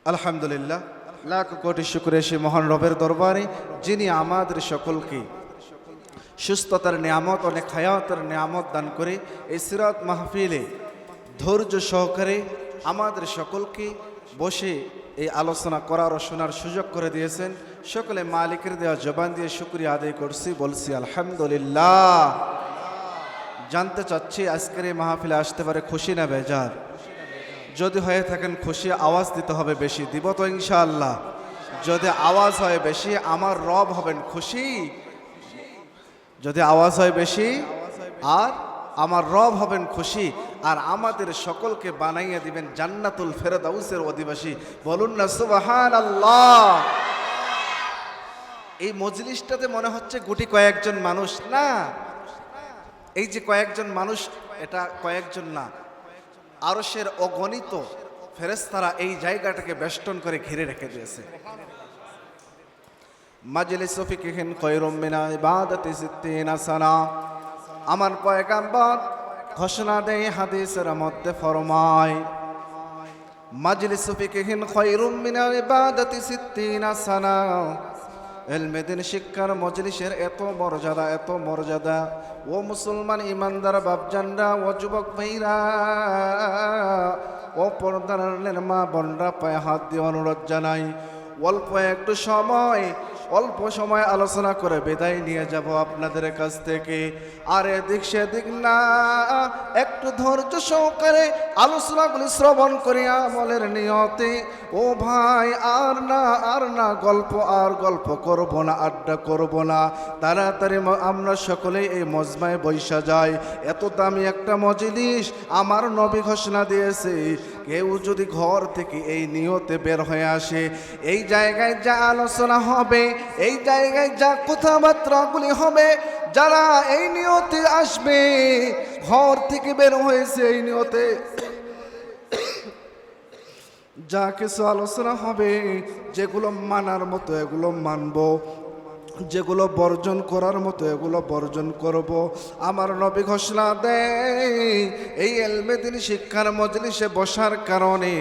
আলহামদুলিল্লাহ, লাখ কোটি শুকরিয়া সে মহান রবের দরবারে, যিনি আমাদের সকলকে সুস্থতার নিয়ামত, অনেক হায়াতের নিয়ামত দান করে এই সিরাত মাহফিলে ধৈর্য সহকারে আমাদের সকলকে বসে এই আলোচনা করার ও শোনার সুযোগ করে দিয়েছেন। সকলে মালিকের দেওয়া জবান দিয়ে শুকরিয়া আদায় করছি, বলছি আলহামদুলিল্লাহ। জানতে চাচ্ছি আজকের এই মাহফিলে আসতে পারে খুশি না বেজার? যদি হয়ে থাকেন খুশি, আওয়াজ দিতে হবে বেশি, দিব তো ইনশাআল্লাহ। যদি আওয়াজ হয় বেশি, আমার রব হবেন খুশি। যদি আওয়াজ হয় বেশি, আর আমার রব হবেন খুশি, আর আমাদের সকলকে বানাইয়া দিবেন জান্নাতুল ফেরদাউসের অধিবাসী। বলুন না সুবহানাল্লাহ। এই মজলিসটাতে মনে হচ্ছে গুটি কয়েকজন মানুষ না, এই যে কয়েকজন মানুষ, এটা কয়েকজন না, আরশের অগণিত ফেরেশতারা এই জায়গাটাকে বেষ্টন করে ঘিরে রেখে দিয়েছে। মাজলিসু ফিকহিন খায়রুম মিন ইবাদাতি সিত্তিনা সানা। আমার পয়গম্বর ঘোষণা দেয় হাদিসের মধ্যে ফরমায়, মাজলিসু ফিকহিন খায়রুম মিন ইবাদাতি সিত্তিনা সানা। এলমেদিন শিক্ষার মজলিসের এত মর্যাদা, এত মর্যাদা। ও মুসলমান ইমানদার বাপজানরা, ও যুবক ভাইরা, ও পর্দার মা বোনরা, পায়ে হাত দিয়ে অনুরোধ জানাই, অল্প একটু সময়, অল্প সময় আলোচনা করে বিদায় নিয়ে যাব আপনাদের কাছ থেকে। আর এদিক সেদিক না, একটু ধৈর্য সহকারে আলোচনাগুলি শ্রবণ করে আমলের নিয়তে। ও ভাই, আর না গল্প করব না, আড্ডা করব না, তাড়াতাড়ি আমরা সকলেই এই মজমায় বৈশা যাই। এত দামি একটা মজলিস আমার নবী ঘোষণা দিয়েছে, কেউ যদি ঘর থেকে এই নিয়তে বের হয়ে আসে, এই জায়গায় যা আলোচনা হবে, এই জায়গায় যা কথাবার্তাগুলি হবে, যারা এই নিয়তে আসবে, ঘর থেকে বের হয়েছে এই নিয়তে যা কিছু আলোচনা হবে, যেগুলো মানার মতো এগুলো মানব, যেগুলো বর্জন করার মতো এগুলো বর্জন করব। আমার নবী ঘোষণা দেয়, এই এলমেদিন শিক্ষার মজলিসে বসার কারণে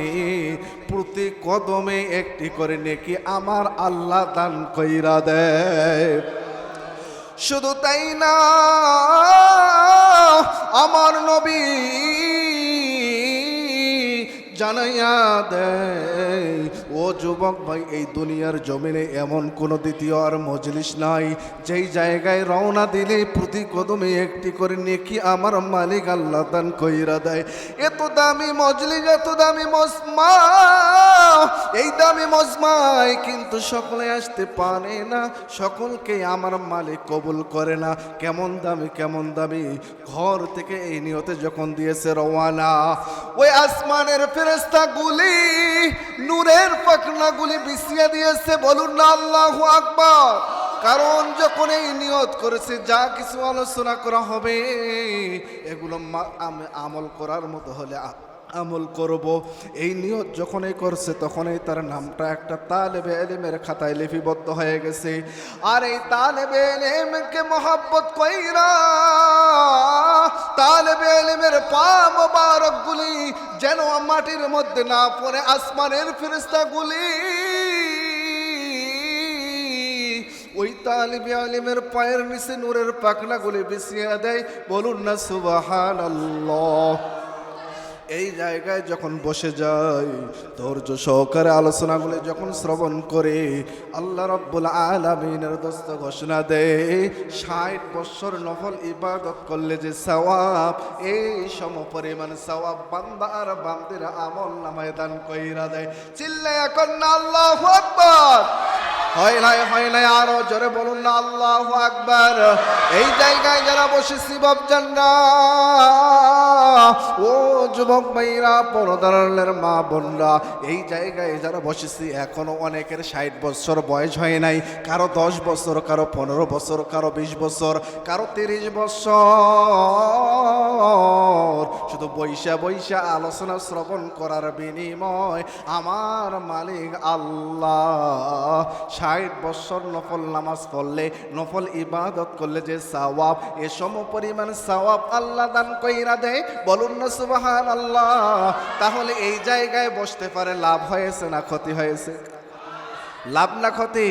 প্রতি কদমে একটি করে নেকি আমার আল্লাহ দান কইরা দেয়। শুধু তাই না, আমার নবী জানাইয়া দেয়, ও যুবক ভাই, এই দুনিয়ার জমিনে এমন কোনো দ্বিতীয় আর মজলিস নাই যেই জায়গায় রওনা দিলে প্রতি কদমে একটি করে নেকি আমার মালিক আল্লাহ দান কইরা দেয়। এত দামি মজলিস, এত দামি মজমা, এই দামি মজমায় কিন্তু সকলে আসতে পারে না, সকলকে আমার মালিক কবুল করে না। কেমন দামি, কেমন দামি! ঘর থেকে এই নিয়তে যখন দিয়েছে রওয়ানা, ওই আসমানের ফেরেশতাগুলি নূরের পাখনাগুলি বিছিয়ে দিয়েছে। বলুন না আল্লাহু আকবার। কারণ যখন এই নিয়ত করেছে যা কিছু আলোচনা করা হবে, এগুলো আমল করার মতো হলে আমল করব, এই নিয়ত যখনই করছে তখনই তার নামটা একটা তালেবে ইলমের খাতায় লিপিবদ্ধ হয়ে গেছে। আর এই তালেবে ইলমকে মহব্বত কইরা তালেবে ইলমের পা মোবারকগুলি যেন মাটির মধ্যে না পড়ে, আসমানের ফেরেশতাগুলি ওই তালেবে ইলমের পায়ের নিচে নূরের পাখনাগুলি বিছিয়ে দেয়। বলুন না সুবহানাল্লাহ। এই জায়গায় যখন বসে যাই, ধৈর্য সহকারে আলোচনাগুলি যখন শ্রবণ করে, আল্লাহ রাব্বুল আলামিনের দোস্ত ঘোষণা দেয়, 60 বছর নফল ইবাদত করলে যে সওয়াব, এই সমপরিমাণ সওয়াব বান্দা আর বান্দির আমল নামায় দান কইরা দেয়। চিল্লায়া কন্না আল্লাহু আকবার। হয় নাই, আরো জোরে বলুন না আল্লাহু আকবার। এই জায়গায় যারা বসেছি বাপজানরা, ও যুবক ভাইরা, পরদারের মা বোনরা, এই জায়গায় যারা বসেছি, এখনো অনেকের 60 বছর বয়স হয় নাই, কারো 10 বছর, কারো 15 বছর, কারো 20 বছর, কারো 30 বছর। শুধু বৈশা আলোচনা শ্রবণ করার বিনিময় আমার মালিক আল্লাহ 60 বছর নফল নামাজ পড়লে, নফল ইবাদত করলে যে সওয়াব, এ সম পরিমাণ সওয়াব আল্লাহ দান কইরা দেয়। বলুন বলুন না সুবহানাল্লাহ। তাহলে এই জায়গায় বসতে পারে লাভ হয়েছে না ক্ষতি হয়েছে? লাভ না ক্ষতি?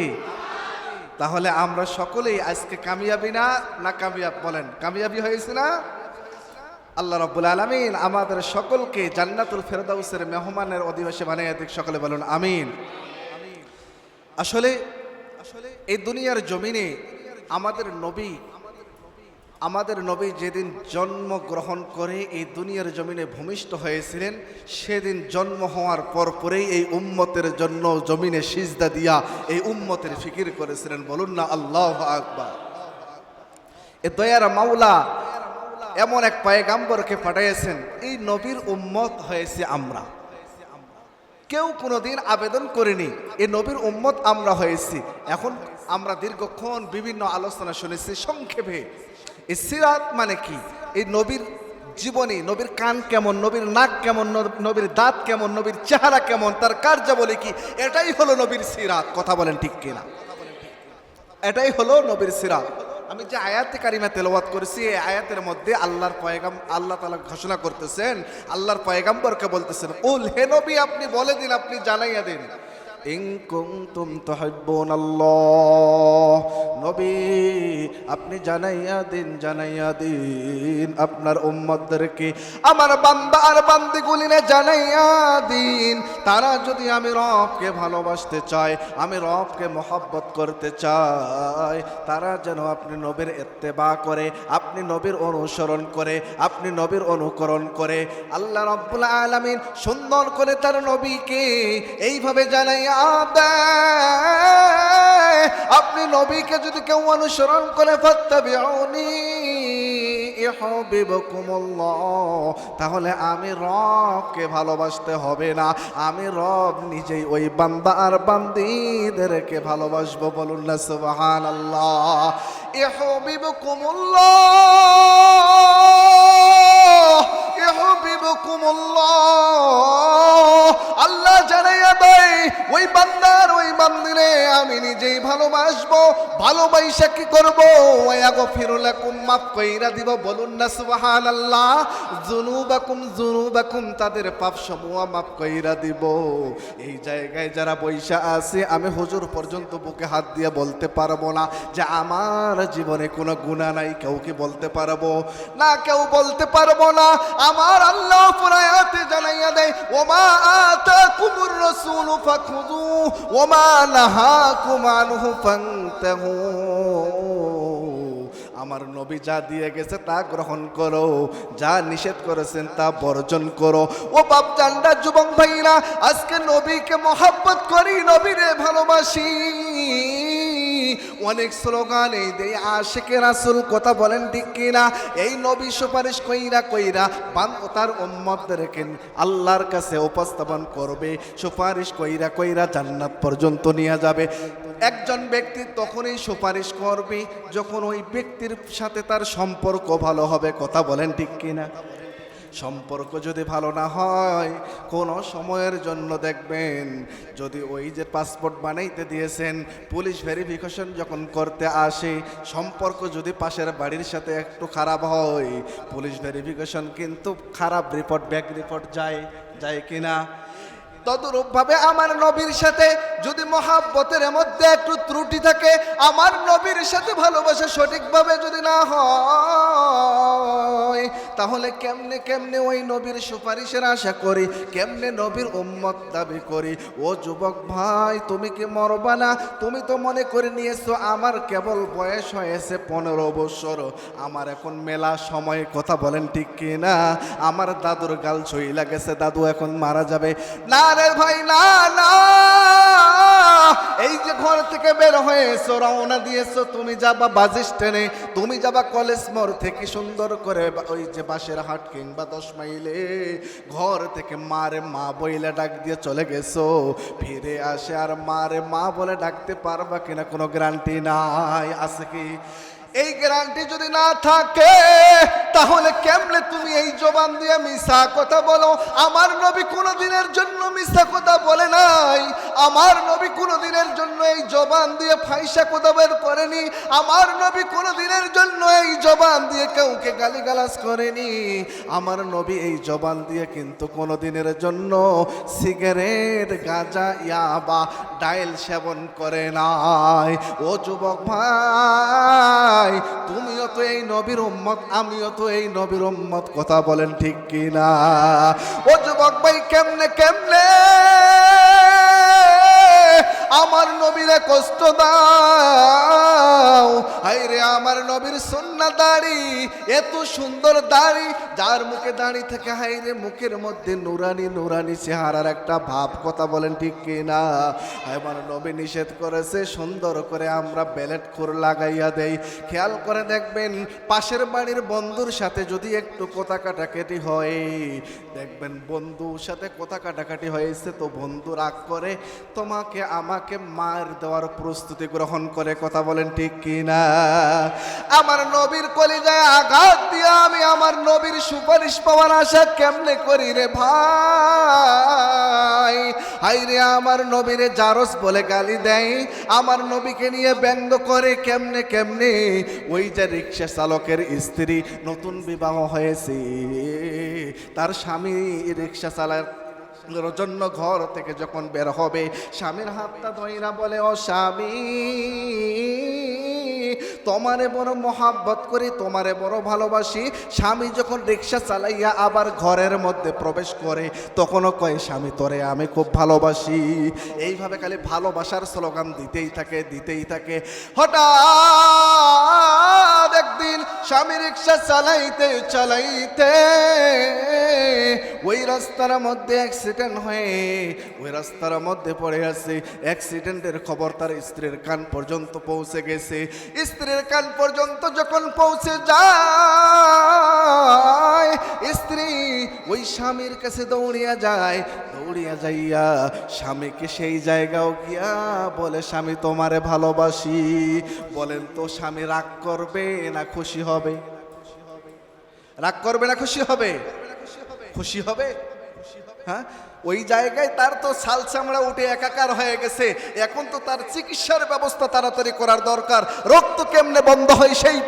তাহলে আমরা সকলেই আজকে কামিয়াবি না কামিয়াব? বলেন, কামিয়াবি হয়েছে না? আল্লাহ রাব্বুল আলামিন আমাদের সকলকে জান্নাতুল ফেরদাউসের মেহমানের অধিবাসী বানিয়ে দিক। সকলে বলুন আমিন। আসলে এই দুনিয়ার জমিনে আমাদের নবী যেদিন জন্মগ্রহণ করে এই দুনিয়ার জমিনে ভূমিষ্ঠ হয়েছিলেন, সেদিন জন্ম হওয়ার পরেই এই উম্মতের জন্য জমিনে সিজদা দিয়া এই উম্মতের ফিকির করেছিলেন। বলুন না আল্লাহু আকবার। এ দয়ার মাওলা এমন এক পয়গাম্বরকে পাঠিয়েছেন, এই নবীর উম্মত হয়েছে আমরা। কেউ কোনোদিন আবেদন করেনি, এই নবীর উম্মত আমরা হয়েছি। এখন আমরা দীর্ঘক্ষণ বিভিন্ন আলোচনা শুনেছি। সংক্ষেপে এই সিরাত মানে কি, এই নবীর জীবনী, নবীর কান কেমন, নবীর নাক কেমন, নবীর দাঁত কেমন, নবীর চেহারা কেমন, তার কার্যাবলী কি, এটাই হলো নবীর সিরাত। কথা বলেন ঠিক কিনা? এটাই হলো নবীর সিরাত। আমি যে আয়াতে কারিমা তেলাওয়াত করেছি, এই আয়াতের মধ্যে আল্লাহ তাআলা ঘোষণা করতেছেন, আল্লাহর পয়গাম্বরকে বলতেছেন, কুল, হে নবী আপনি বলে দিন, আপনি জানাইয়া দিন, ইন কুনতুম তুহিব্বুনাল্লাহ, নবী আপনি জানাইয়া দিন আপনার উম্মতদেরকে, আমার বান্দা আর বান্দিগুলিনে জানাইয়া দিন, তারা যদি আমি রবকে ভালোবাসতে চায়, আমি রবকে মহব্বত করতে চাই, তারা যেন আপনি নবীর ইত্তেবা করে, আপনি নবীর অনুসরণ করে, আপনি নবীর অনুকরণ করে। আল্লাহ রাব্বুল আলামিন সুন্দর করে তার নবীকে এইভাবে জানাইয়া দেয়, আপনি নবীকে যদি কেউ অনুসরণ করে, ফাত্তাবিউনি ইউহিব্বুকুমুল্লাহ, তাহলে আমি রবকে ভালোবাসতে হবে না, আমি রব নিজেই ওই বান্দা আর বান্দীদেরকে ভালোবাসবো। বলুন না সুবহানাল্লাহ। ইউহিব্বুকুমুল্লাহ, আল্লাহ জানাইয়া দেয় ওই বান্দার ওই বান্দিরে আমি নিজেই ভালোবাসবো। ভালোবাসা কি করবো? ওয়াগফিরু লাকুম, মাফ কইরা দিব। বলুন না সুবহানাল্লাহ। যুনুবাকুম, তাদের পাপ সমূহ মাফ কইরা দিব। এই জায়গায় যারা বৈশা আছে, আমি হুজুর পর্যন্ত বুকে হাত দিয়ে বলতে পারবো না যে আমার জীবনে কোনো গুনাহ নাই। কেউ কি বলতে পারবো না? কেউ বলতে পারবো না। আমার আল্লাহ পুরায়াতে জানাইয়া দেয়, ওমা আতাকুমুর রাসূলু ফাখুযু ওমা নাহাকুম আনহু ফান্তাহু, আমার নবী যা দিয়ে গেছে তা গ্রহণ করো, যা নিষেধ করেছেন তা বর্জন করো। ও বাপজানরা, যুবক ভাইরা, আজকে নবীকে মহব্বত করি, নবীরে ভালোবাসি, অনেক স্লোগান এই দেই আশিকে রাসূল। কথা বলেন ঠিক কিনা? এই নবী সুপারিশ কইরা তার উম্মতদেরকে আল্লাহর কাছে উপস্থাপন করবে, সুপারিশ কইরা জান্নাত পর্যন্ত নিয়ে যাবে। একজন ব্যক্তি তখনই সুপারিশ করবে যখন ওই ব্যক্তির সাথে তার সম্পর্ক ভালো হবে। কথা বলেন ঠিক কিনা? সম্পর্ক যদি ভালো না হয়, কোনো সময়ের জন্য দেখবেন, যদি ওই যে পাসপোর্ট বানাইতে দিয়েছেন, পুলিশ ভেরিফিকেশন যখন করতে আসে, সম্পর্ক যদি পাশের বাড়ির সাথে একটু খারাপ হয়, পুলিশ ভেরিফিকেশন কিন্তু খারাপ রিপোর্ট, ব্যাক রিপোর্ট যায় কিনা? তদরূপভাবে আমার নবীর সাথে যদি মহাব্বতের মধ্যে একটু ত্রুটি থাকে, আমার নবীর সাথে ভালোবাসা সঠিকভাবে যদি না হয়, তাহলে কেমনে ওই নবীর সুপারিশের আশা করি, কেমনে নবীর উম্মত দাবি করি? ও যুবক ভাই, তুমি কি মরবা না? তুমি তো মনে করে নিয়েছো আমার কেবল বয়স হয়েছে 15 বছর, আমার এখন মেলা সময়। কথা বলেন ঠিক কিনা? আমার দাদুর গাল ছইলা গেছে, দাদু এখন মারা যাবে। না রে ভাই, না, এই যে ঘর থেকে বের হয়েছো, রওনা দিয়েছো, তুমি যাবা বাস স্ট্যান্ডে, তুমি যাবা কলেজ মোড় থেকে সুন্দর করে ওই যে বাসের হাট কিংবা 10 মাইলে, ঘর থেকে মারে মা বইলে ডাক দিয়ে চলে গেছো, ফিরে আসে আর মারে মা বলে ডাকতে পারবা কিনা কোনো গ্যারান্টি নাই। আছে কি? এই গ্যারান্টি যদি না থাকে, তাহলে কেমনে তুমি এই জবান দিয়ে মিছা কথা বলো? আমার নবী কোনো দিনের জন্য মিথ্যা কথা বলে নাই, আমার নবী কোনো দিনের জন্য এই জবান দিয়ে ফাইসা কোদা বের করেনি, আমার নবী কোনো দিনের জন্য এই জবান দিয়ে কাউকে গালিগালাজ করেনি, আমার নবী এই জবান দিয়ে কিন্তু কোনো দিনের জন্য সিগারেট, গাঁজা, ইয়াবা, ডাইল সেবন করে নাই। ও যুবক ভাই, তুমিও তো এই নবীর উম্মত, আমিও তো এই নবীর উম্মত, কথা বলেন ঠিক কিনা? ও যুবক ভাই, কেমনে কেমনে আমার নবীরে কষ্ট দাও। হায়রে আমার নবীর সুন্নাহ দাড়ি, এত সুন্দর দাড়ি, যার মুখে দাড়ি থেকে হায়রে মুখের মধ্যে নুরানি নুরানি চেহারার একটা ভাব, কথা বলেন ঠিক কিনা? আমার নবী নিষেধ করেছে সুন্দর করে আমরা বেলেট খোর লাগাইয়া দেই। খেয়াল করে দেখবেন পাশের বাড়ির বন্ধুর সাথে যদি একটু কথা কাটাকাটি হয়, দেখবেন বন্ধুর সাথে কথা কাটাকাটি হয়েছে তো বন্ধু রাগ করে তোমাকে আমাকে মার দেওয়ার প্রস্তুতি গ্রহণ করে, কথা বলেন ঠিক কিনা? আমার নবীর কলিজায় আঘাত দিয়ে আমি আমার নবীর সুপারিশ পাওয়ার আশা কেমনে করি রে ভাই? হায়রে আমার নবীরে জারস বলে গালি দেয়, আমার নবীকে নিয়ে ব্যঙ্গ করে কেমনে কেমনে। ওই যে রিক্সা চালকের স্ত্রী, নতুন বিবাহ হয়েছে, তার স্বামী রিক্সা চালায় জন্য ঘর থেকে যখন বের হবে, স্বামীর হাতটা ধইরা বলে, ও স্বামী, তোমারে বড় মহাব্বত করি, তোমারে বড় ভালোবাসি। স্বামী যখন রিক্সা চালাইয়া আবার ঘরের মধ্যে প্রবেশ করে, তখনও কয়, স্বামী তোরে আমি খুব ভালোবাসি। এইভাবে খালি ভালোবাসার স্লোগান দিতেই থাকে দিতেই থাকে। হঠাৎ একদিন স্বামী রিক্সা চালাইতে চালাইতে ওই রাস্তার মধ্যে অ্যাক্সিডেন্ট হয়ে ওই রাস্তার মধ্যে পড়ে আছে। অ্যাক্সিডেন্টের খবর তার স্ত্রীর কান পর্যন্ত পৌঁছে গেছে। স্ত্রীর কান পর্যন্ত যখন পৌঁছে যায়, স্ত্রী ওই স্বামীর কাছে দৌড়িয়া যায়। দৌড়িয়া যাইয়া স্বামীকে সেই জায়গাও গিয়া বলে, স্বামী তোমারে ভালোবাসি। বলেন তো স্বামী রাগ করবে না খুশি হবে? রাগ করবে না খুশি হবে? খুশি হবে। হ্যাঁ, ওই জায়গায় তার তো ছাল চামড়া উঠে একাকার হয়ে গেছে। এখন তো তার চিকিৎসার ব্যবস্থা তাড়াতাড়ি করার দরকার, রক্ত কেমনে বন্ধ হয় সেই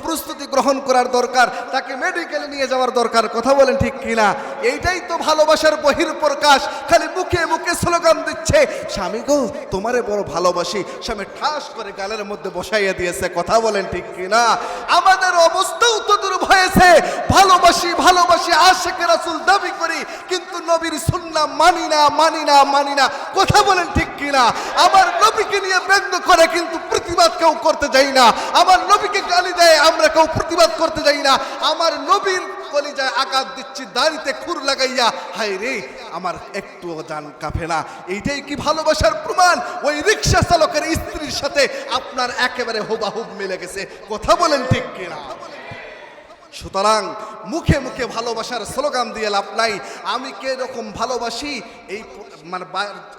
প্রস্তুতি গ্রহণ করার দরকার, তাকে মেডিকেলে নিয়ে যাওয়ার দরকার, কথা বলেন ঠিক কিনা? এইটাই তো ভালোবাসার বহিঃপ্রকাশ। খালি মুখে মুখে স্লোগান দিচ্ছে, স্বামী গো তোমারে বড় ভালোবাসি, স্বামী ঠাস করে গালের মধ্যে বসাইয়া দিয়েছে, কথা বলেন ঠিক কিনা? আমাদের অবস্থাও তো দূর হয়েছে, ভালোবাসি ভালোবাসি আশিকে রাসূল দাবি করি, কিন্তু নবীর সুন্নাহ মানি না মানি না মানি না, কথা বলেন ঠিক কিনা? আমার নবীকে নিয়ে ব্যঙ্গ করে কিন্তু প্রতিবাদ কেউ করতে যাই না। আমার নবীকে গালি দেয়, আমরা কেউ প্রতিবাদ করতে যাই না। আমার নবীর কলিজায় আঘাত দিচ্ছি দাড়িতে খুর লাগাইয়া, হায় রে আমার একটুও জান কাঁপে না। এইটাই কি ভালোবাসার প্রমাণ? ওই রিক্সা চালকের স্ত্রীর সাথে আপনার একেবারে হুবাহুব মিলে গেছে, কথা বলেন ঠিক কিনা? সুতরাং মুখে মুখে ভালোবাসার স্লোগান দিয়ে লাভ নাই। আমি কে রকম ভালোবাসি এই মানে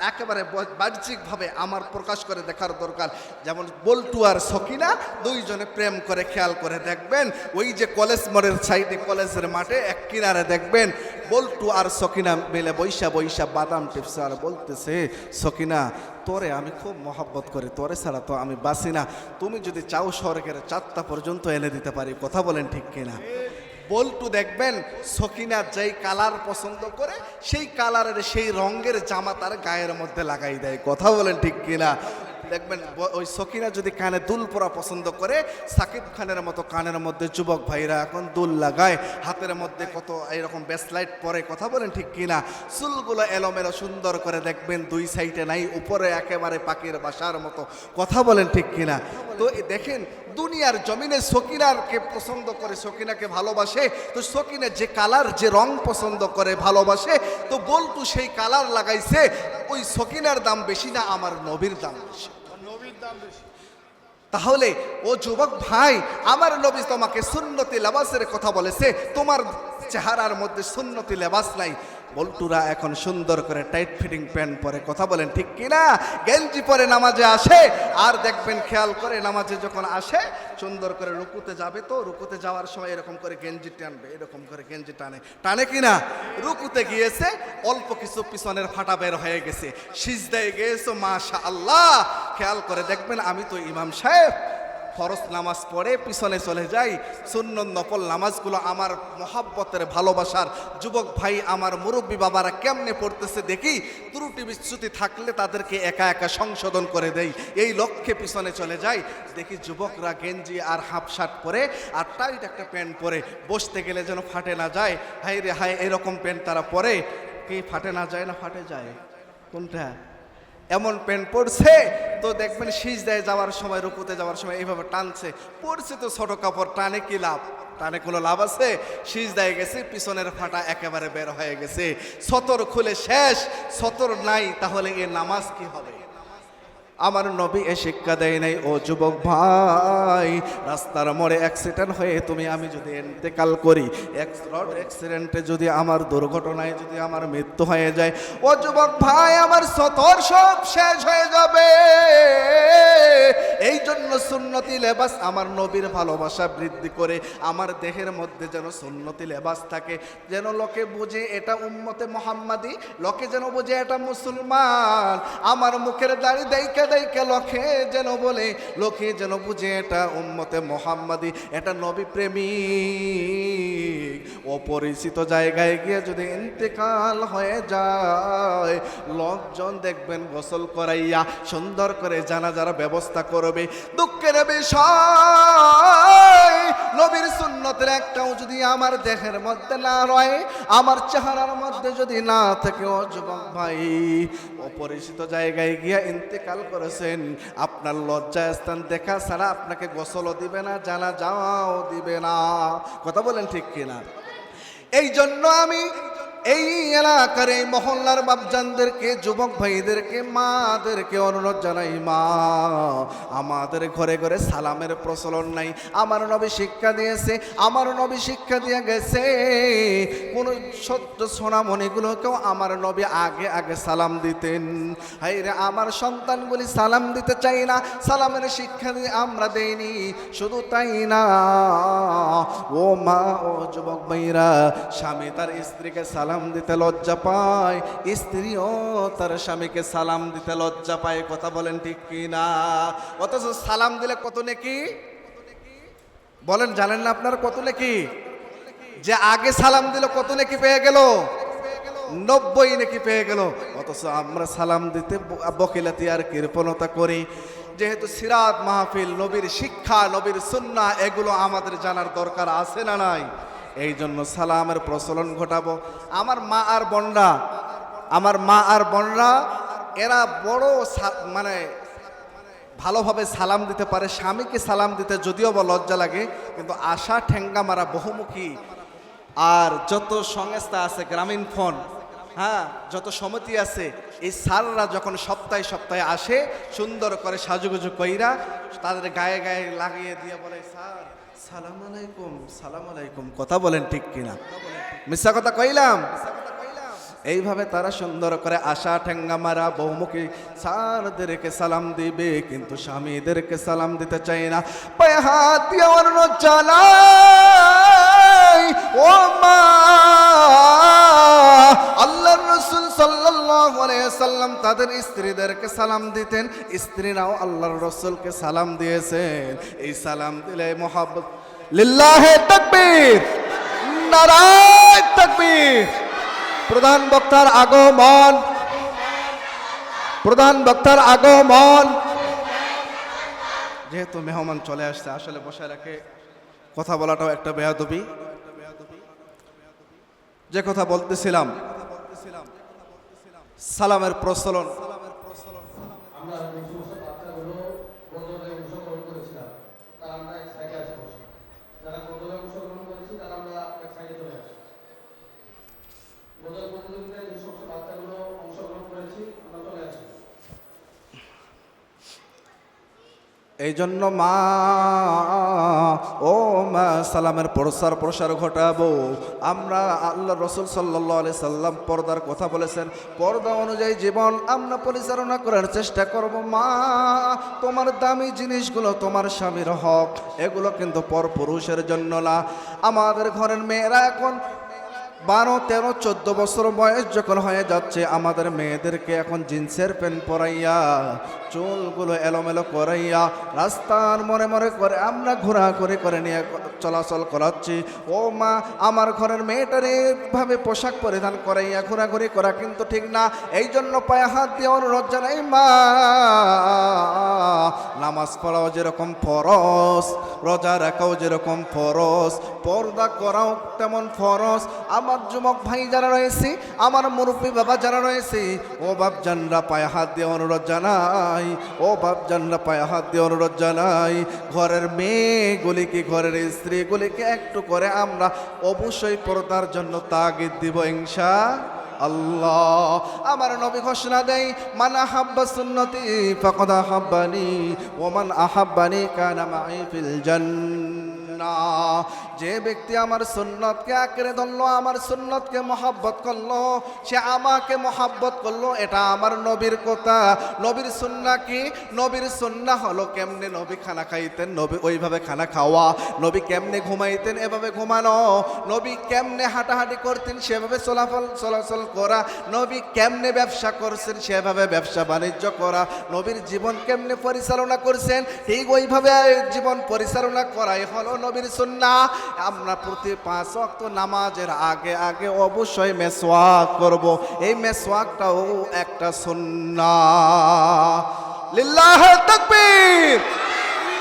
একেবারে বাহ্যিকভাবে আমার প্রকাশ করে দেখার দরকার। যেমন বল্টু আর সকিনা দুইজনে প্রেম করে, খেয়াল করে দেখবেন ওই যে কলেজ মোড়ের সাইডে কলেজের মাঠে এক কিনারে দেখবেন বল্টু আর সকিনা মিলে বৈশা বৈশা বাদাম টিপস আর বলতেছে, সকিনা তোরে আমি খুব মহব্বত করি, তোরে ছাড়া তো আমি বাসি না, তুমি যদি চাও স্বর্গের 4টা পর্যন্ত এনে দিতে পারি, কথা বলেন ঠিক কিনা? বল্টু দেখবেন সকিনা যেই কালার পছন্দ করে সেই কালারের সেই রঙের জামা তার গায়ের মধ্যে লাগাই দেয়, কথা বলেন ঠিক কিনা? দেখবেন ওই সকিনা যদি কানে দুল পরা পছন্দ করে, সাকিব খানের মতো কানের মধ্যে যুবক ভাইরা এখন দুল লাগায়, হাতের মধ্যে কত এইরকম ব্যাসলাইট পরে, কথা বলেন ঠিক কিনা? চুলগুলো এলোমেলো সুন্দর করে দেখবেন, দুই সাইডে নাই, উপরে একেবারে পাখির বাসার মতো, কথা বলেন ঠিক কিনা? তো দেখেন দুনিয়ার জমিনে সকিনাকে পছন্দ করে, সকিনাকে ভালোবাসে, তো সকিনা যে কালার যে রং পছন্দ করে ভালোবাসে, তো বল্টু সেই কালার লাগাইছে। ওই সকিনার দাম বেশি না, আমার নবীর দাম বেশি। তাহলে ও যুবক ভাই, আমার নবী তোমাকে সুন্নতি লেবাসের কথা বলেছে, তোমার চেহারার মধ্যে সুন্নতি লেবাস নাই। বল্টুরা এখন সুন্দর করে টাইট ফিটিং প্যান্ট পরে, কথা বলেন ঠিক কিনা, গেঞ্জি পরে নামাজে আসে। আর দেখবেন খেয়াল করে নামাজে যখন আসে সুন্দর করে রুকুতে যাবে, তো রুকুতে যাওয়ার সময় এরকম করে গেঞ্জি টানবে, এরকম করে গেঞ্জি টানে, টানে কিনা। রুকুতে গিয়েছে, অল্প কিছু পিছনের ফাটা বের হয়ে গেছে, সিজদায় গিয়েছে, মাশাআল্লাহ। খেয়াল করে দেখবেন আমি তো ইমাম সাহেব, ফরজ নামাজ পড়ে পিছনে চলে যাই, সুন্নত নফল নামাজগুলো আমার মহাব্বতের ভালোবাসার যুবক ভাই, আমার মুরব্বী বাবারা কেমনে পড়তেছে দেখি, ত্রুটি বিচ্যুতি থাকলে তাদেরকে একা একা সংশোধন করে দেই, এই লক্ষ্যে পিছনে চলে যাই। দেখি যুবকরা গেঞ্জি আর হাফ শার্ট পরে আর টাইট একটা প্যান্ট পরে, বসতে গেলে যেন ফাটে না যায়, হাই রে হাই, এরকম প্যান্ট তারা পরে। কি ফাটে না যায় না ফাটে যায়? কোনটা? এমন প্যান্ট পরছে, তো দেখবেন সিজদায় যাওয়ার সময়, রুকুতে যাওয়ার সময় এইভাবে টানছে, পরছে তো ছোট কাপড়, টানে কি লাভ? টানে কোনো লাভ আছে? সিজদায় গেছে, পিছনের ফাটা একেবারে বের হয়ে গেছে, সতর খুলে শেষ, সতর নাই, তাহলে এ নামাজ কি হবে? আমার নবী এ শিক্ষা দেয় নাই, ও যুবক ভাই, রাস্তার মোড়ে অ্যাক্সিডেন্ট হয়ে তুমি আমি যদি ইন্তেকাল করি, রোড অ্যাক্সিডেন্টে যদি আমার দুর্ঘটনায় যদি আমার মৃত্যু হয়ে যায়, ও যুবক ভাই, আমার সতর সব শেষ হয়ে যাবে। এই জন্য সুন্নতি লেবাস, আমার নবীর ভালোবাসা বৃদ্ধি করে আমার দেহের মধ্যে যেন সুন্নতি লেবাস থাকে, যেন লোকে বুঝে এটা উম্মতে মুহাম্মাদি, লোকে যেন বুঝে এটা মুসলমান। আমার মুখের দাড়ি দেখে দেখে লোকে যেন বলে, লোকে যেন বুঝে এটা উম্মতে মুহাম্মাদি, এটা নবী প্রেমিক। অপরিচিত জায়গায় গিয়ে যদি ইন্তেকাল হয়ে যায়, লোকজন দেখবেন গোসল করাইয়া সুন্দর করে জানাজার ব্যবস্থা করবে। দুঃখের বিষয়, নবীর সুন্নতের একটাও যদি আমার দেহের মধ্যে না রয়, আমার চেহারার মধ্যে যদি না থাকে, ও যুবক ভাই, অপরিচিত জায়গায় গিয়া ইন্তেকাল করেছেন, আপনার লজ্জাস্থান দেখা ছাড়া আপনাকে গোসলও দিবে না, জানাজাও দিবে না, কথা বলেন ঠিক কিনা। এই জন্য আমি এই এলাকার এই মহল্লার বাপজানদেরকে, যুবক ভাইদেরকে, মাদেরকে অনুরোধ জানাই, মা, আমাদের ঘরে ঘরে সালামের প্রচলন নাই। আমার নবী শিক্ষা দিয়েছে, আমার নবী শিক্ষা দিয়ে গেছে, কোন সত্য সোনামণিগুলোকেও আমার নবী আগে আগে সালাম দিতেন। হাই রে, আমার সন্তানগুলি সালাম দিতে চাই না, সালামের শিক্ষা দিয়ে আমরা দেইনি। শুধু তাই না, ও মা, ও যুবক ভাইরা, স্বামী তার স্ত্রীকে সালাম দিতে লজ্জা পায়, স্ত্রীও তার স্বামীকে সালাম দিতে লজ্জা পায়, কথা বলেন ঠিক কি না। অথচ সালাম দিলে কত নেকি বলেন, জানেন না আপনার কত নেকি? যে আগে সালাম দিল কত নেকি পেয়ে গেল? 90 নেকি পেয়ে গেল। অথচ আমরা সালাম দিতে বকিলাতি আর কৃপণতা করি। যেহেতু সিরাত মাহফিল, নবীর শিক্ষা, নবীর সুন্নাহ, এগুলো আমাদের জানার দরকার আছে না নাই? এই জন্য সালামের প্রচলন ঘটাবো। আমার মা আর বোনরা, আমার মা আর বোনরা, এরা বড় মানে ভালোভাবে সালাম দিতে পারে। স্বামীকে সালাম দিতে যদিও বা লজ্জা লাগে, কিন্তু আশা ঠেঙ্গা মারা বহুমুখী আর যত সংস্থা আছে, গ্রামীণ ফোন, হ্যাঁ, যত সমিতি আছে, এই স্যাররা যখন সপ্তাহে সপ্তাহে আসে, সুন্দর করে সাজুগুজু কইরা তাদের গায়ে গায়ে লাগিয়ে দিয়ে বলে, স্যার সালাম আলাইকুম, সালাম আলাইকুম, কথা বলেন ঠিক কিনা? মিথ্যা কথা কইলাম? এইভাবে তারা সুন্দর করে আশা ঠেঙ্গা মারা বহুমুখী স্যারদেরকে সালাম দিবে, কিন্তু স্বামীদেরকে সালাম দিতে চাই না। পায়ে হাত দিয়ে অনুরোধ জানাই, ও মা, আল্লাহর রাসূল সাল্লাল্লাহু আলাইহি সাল্লাম তাদের স্ত্রীদেরকে সালাম দিতেন, স্ত্রীরাও আল্লাহর রাসূলকে সালাম দিয়েছেন। এই সালাম দিলে মুহাব্বত। লিল্লাহে তাকবীর, নারায়ে তাকবীর। প্রধান বক্তার আগমন, প্রধান বক্তার আগমন। যেহেতু মেহমান চলে আসছে, আসলে বসে রাখে কথা বলাটাও একটা বেয়াদবি। যে কথা বলতেছিলাম, সালামের প্রচলন। আমরা যে সমস্ত বাচ্চাগুলো প্রযোজনে অংশগ্রহণ করেছিলাম, তারা আমরা এক সাইডে আসে বসি। যারা প্রযোজনে অংশগ্রহণ করেছি, তারা আমরা এক সাইডে চলে আসি। প্রযোজক প্রতিযোগিতায় যে সমস্ত বাচ্চাগুলো অংশগ্রহণ করেছি, আমরা চলে আসি। এই জন্য মা, ও মা, সালামের প্রসার ঘটাবো আমরা। আল্লাহ রসুল সাল্লাল্লাহু আলাইহি সাল্লাম পর্দার কথা বলেছেন, পর্দা অনুযায়ী জীবন আমরা পরিচালনা করার চেষ্টা করব। মা, তোমার দামি জিনিসগুলো তোমার স্বামীর হক, এগুলো কিন্তু পরপুরুষের জন্য না। আমাদের ঘরের মেয়েরা এখন 12, 13, 14 বছর বয়স যখন হয়ে যাচ্ছে, আমাদের মেয়েদেরকে এখন জিন্সের প্যান্ট পরাইয়া, চুলগুলো এলোমেলো করাইয়া, রাস্তার মনে মনে করে আমরা ঘোরাঘুরি করে নিয়ে চলাচল করাচ্ছি। ও মা, আমার ঘরের মেয়েটার এইভাবে পোশাক পরিধান করাইয়া ঘোরাঘুরি করা কিন্তু ঠিক না। এই জন্য পায়ে হাত দিয়ে অনুরোধ জানাই, মা, নামাজ পড়াও যেরকম ফরজ, রোজা রাখাও যেরকম ফরজ, পর্দা করাও তেমন ফরজ। আমার যুবক ভাই যারা রয়েছে, আমার মুরব্বী বাবা যারা রয়েছে, ও বাপজানরা পায়ে হাত দিয়ে অনুরোধ জানাই, ও বাপজানরা পায়ে হাত দিয়ে অনুরোধ জানাই, ঘরের মেয়েগুলিকে, ঘরের স্ত্রীগুলিকে একটু করে আমরা অবশ্যই পর্দার জন্য তাগিদ দিব ইনশাআল্লাহ। আমার নবী ঘোষণা দেয়, মান আহাব্বা সুন্নতি ফাকাদ আহাব্বানি ওয়া মান আহাব্বানি কানা মাই ফিল জান্নাহ। যে ব্যক্তি আমার সুন্নতকে আঁকড়ে ধরলো, আমার সুন্নতকে মহব্বত করলো, সে আমাকে মহব্বত করলো। এটা আমার নবীর কথা। নবীর সুন্নাহ কি? নবীর সুন্নাহ হলো কেমনে নবী খানা খাইতেন, নবী ওইভাবে খানা খাওয়া। নবী কেমনে ঘুমাইতেন, এভাবে ঘুমানো। নবী কেমনে হাঁটাহাঁটি করতেন, সেভাবে চলাচল করা। নবী কেমনে ব্যবসা করছেন, সেভাবে ব্যবসা বাণিজ্য করা। নবীর জীবন কেমনে পরিচালনা করছেন, ঠিক ওইভাবে জীবন পরিচালনা করাই হলো নবীর সুন্নাহ। আমরা প্রতি 5 ওয়াক্ত নামাজের আগে আগে অবশ্যই মেসওয়াক করব। এই মেসওয়াকটাও একটা সুন্নাহ। লিল্লাহি তাকবীর,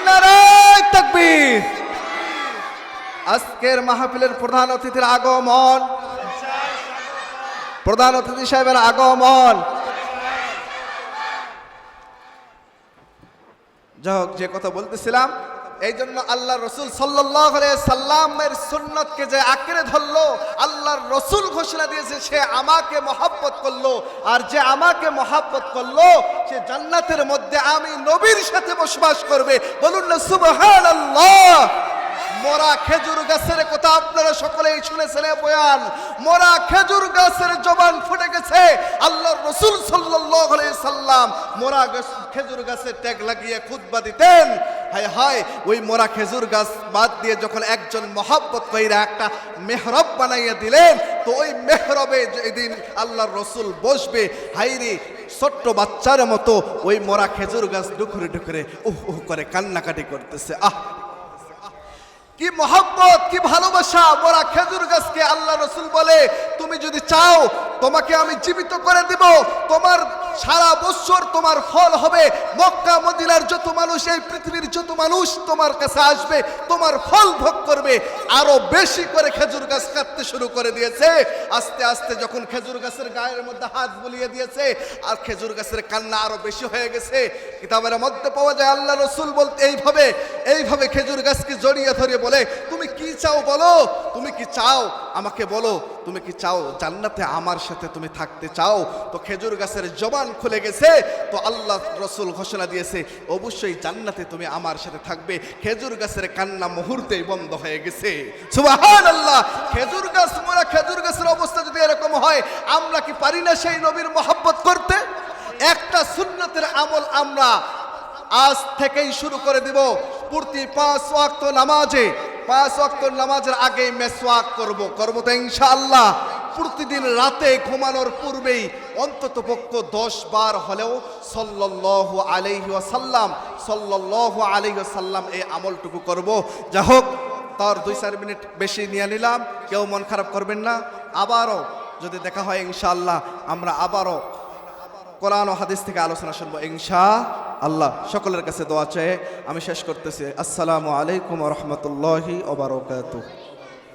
নারায়ে তাকবীর। আজকের মাহফিলের প্রধান অতিথির আগমন, প্রধান অতিথি সাহেবের আগমন। যাই হোক, যে কথা বলতেছিলাম, এই জন্য আল্লাহ রসুল সাল্লাল্লাহু আলাইহি সাল্লামের সুন্নতকে যে আঁকড়ে ধরলো, আল্লাহর রসুল ঘোষণা দিয়েছে সে আমাকে মহব্বত করলো। আর যে আমাকে মহব্বত করলো, সে জান্নাতের মধ্যে আমি নবীর সাথে বসবাস করবে। বলুন না সুবহানাল্লাহ। মোরা খেজুর গাছের কথা আপনারা সকলেই শুনেছেন। বয়ান, মোরা খেজুর গাছের জবান ফুটে গেছে। আল্লাহর রাসূল সাল্লাল্লাহু আলাইহি সাল্লাম মোরা খেজুর গাছে ট্যাগ লাগিয়ে খুতবা দিতেন। হায় হায়, ওই মোরা খেজুর গাছ বাদ দিয়ে যখন একজন মহব্বত কইরা একটা মেহরাব বানাইয়া দিলেন, তো ওই মেহরাবে যেদিন আল্লাহর রাসূল বসবে, হায়রে ছোট্ট বাচ্চার মতো ওই মোরা খেজুর গাছ ডুকরে ডুকরে উহ উহ করে কান্নাকাটি করতেছে। আহ, কি মহব্বত, কি ভালোবাসা মোরা খেজুর গাছকে। আল্লাহ রসুল বলে, তুমি যদি চাও তোমাকে আমি জীবিত করে দিব, তোমার সারা বছর তোমার ফল হবে। মক্কা মদিনার যত মানুষ, এই পৃথিবীর যত মানুষ তোমার কাছে আসবে, তোমার ফল ভোগ করবে। আরো বেশি করে খেজুর গাছ কাটতে শুরু করে দিয়েছে। আস্তে আস্তে যখন খেজুর গাছের গায়ের মধ্যে হাত বুলিয়ে দিয়েছে, আর খেজুর গাছের কান্না আরো বেশি হয়ে গেছে। কিতাবের মধ্যে পাওয়া যায় আল্লাহ রসুল বলতে এইভাবে খেজুর গাছকে জড়িয়ে ধরে বলে, তুমি কি চাও বলো, তুমি কি চাও আমাকে বলো, তুমি কি চাও জান্নাতে আমার সাথে তুমি থাকতে চাও? তো খেজুর গাছের জবান খুলে গেছে। তো আল্লাহ রসুল ঘোষণা দিয়েছে, অবশ্যই জান্নাতে তুমি আমার সাথে থাকবে। খেজুর গাছের কান্না মুহূর্তেই বন্ধ হয়ে গেছে। সুবহানাল্লাহ। খেজুর গাছ, মোরা খেজুর গাছের অবস্থা যদি এরকম হয়, আমরা কি পারি না সেই নবীর মহব্বত করতে? একটা সুন্নতের আমল আমরা আজ থেকেই শুরু করে দিব। প্রতি 5 ওয়াক্ত নামাজে, 5 ওয়াক্ত নামাজের আগেই মেসওয়াক করব তো ইনশাআল্লাহ। প্রতিদিন রাতে ঘুমানোর পূর্বেই অন্তত পক্ষে 10 বার হলেও সাল্লাল্লাহু আলাইহি ওয়াসাল্লাম এই আমলটুকু করব। যা হোক, তার 2-4 মিনিট বেশি নিয়ে নিলাম, কেউ মন খারাপ করবেন না। আবারও যদি দেখা হয় ইনশাআল্লাহ, আমরা আবারও কোরআন ও হাদিস থেকে আলোচনা শুনবো ইনশাআল্লাহ। সকলের কাছে দোয়া চেয়ে আমি শেষ করতেছি। আসসালামু আলাইকুম ওয়া রাহমাতুল্লাহি ওয়া বারাকাতুহু।